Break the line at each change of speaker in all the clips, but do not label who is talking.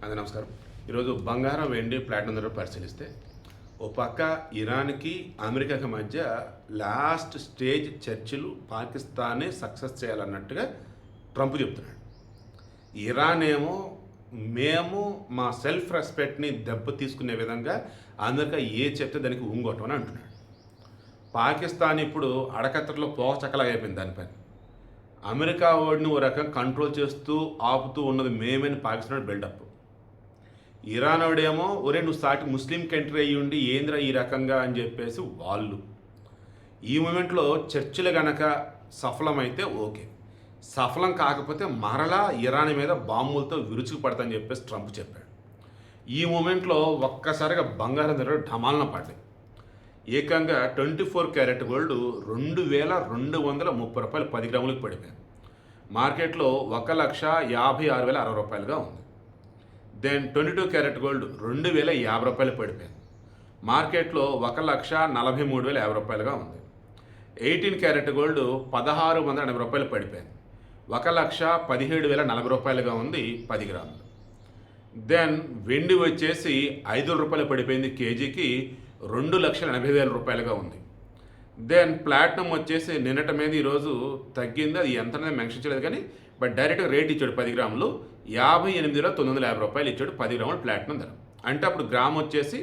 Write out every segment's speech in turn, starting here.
అది నమస్కారం. ఈరోజు బంగారం, వెండి, ప్లాటినం ధరలు పరిశీలిస్తే ఓ పక్క ఇరాన్కి అమెరికాకి మధ్య లాస్ట్ స్టేజ్ చర్చలు పాకిస్తానే సక్సెస్ చేయాలన్నట్టుగా ట్రంప్ చెప్తున్నాడు. ఇరాన్ ఏమో మేము మా సెల్ఫ్ రెస్పెక్ట్ని దెబ్బ తీసుకునే విధంగా అమెరికా ఏ చెప్తే దానికి ఊంగొట్టం అని అంటున్నాడు. పాకిస్తాన్ ఇప్పుడు అడకత్తట్లో పోకచక్కలాగా అయిపోయింది దానిపైన. అమెరికా ఓడిని ఓ రకం కంట్రోల్ చేస్తూ ఆపుతూ ఉన్నది మేమని పాకిస్తాన్ బిల్డప్. ఇరాన్ వాడేమో ఒరే నువ్వు సాటి ముస్లిం కంట్రీ అయ్యి ఉండి ఏంద్రా ఈ రకంగా అని చెప్పేసి వాళ్ళు. ఈ మూమెంట్లో చర్చలు గనక సఫలమైతే ఓకే, సఫలం కాకపోతే మరలా ఇరాన్ మీద బాంబులతో విరుచుకు పడతాని చెప్పేసి ట్రంప్ చెప్పాడు. ఈ మూమెంట్లో ఒక్కసారిగా బంగారం ధరలు ఢమాలన పడ్డాయి. ఏకంగా 24 క్యారెట్ గోల్డ్ 2230 రూపాయలు 10 గ్రాములకు పడిపోయింది. మార్కెట్లో 1,56,060 రూపాయలుగా ఉంది. దెన్ 22 క్యారెట్ గోల్డ్ 2,050 రూపాయలు పడిపోయింది. మార్కెట్లో 1,43,050 రూపాయలుగా ఉంది. 18 క్యారెట్ గోల్డ్ 1,680 రూపాయలు పడిపోయింది. 1,17,040 రూపాయలుగా ఉంది 10 గ్రాములు. దెన్ వెండి వచ్చేసి 5 రూపాయలు పడిపోయింది కేజీకి, 2,80,000 రూపాయలుగా ఉంది. దెన్ ప్లాటినం వచ్చేసి నిన్నటి మీద ఈరోజు తగ్గింది, అది ఎంత మెన్షన్ చేయలేదు కానీ బట్ డైరెక్ట్గా రేట్ ఇచ్చాడు 10 గ్రాములు 58,950 రూపాయలు ఇచ్చాడు 10 గ్రాములు ప్లాటినం ధర. అంటే అప్పుడు గ్రామ్ వచ్చేసి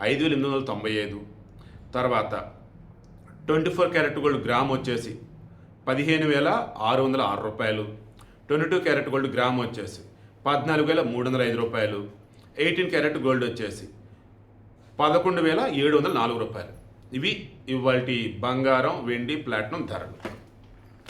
5,895. తర్వాత 24 క్యారెట్ గోల్డ్ గ్రామ్ వచ్చేసి 15,606 రూపాయలు. 22 క్యారెట్ గోల్డ్ గ్రామ్ వచ్చేసి 14,305 రూపాయలు. 18 క్యారెట్ గోల్డ్ వచ్చేసి 11,704 రూపాయలు. ఇవి ఇవాల్టి బంగారం, వెండి, ప్లాటినం ధరలు.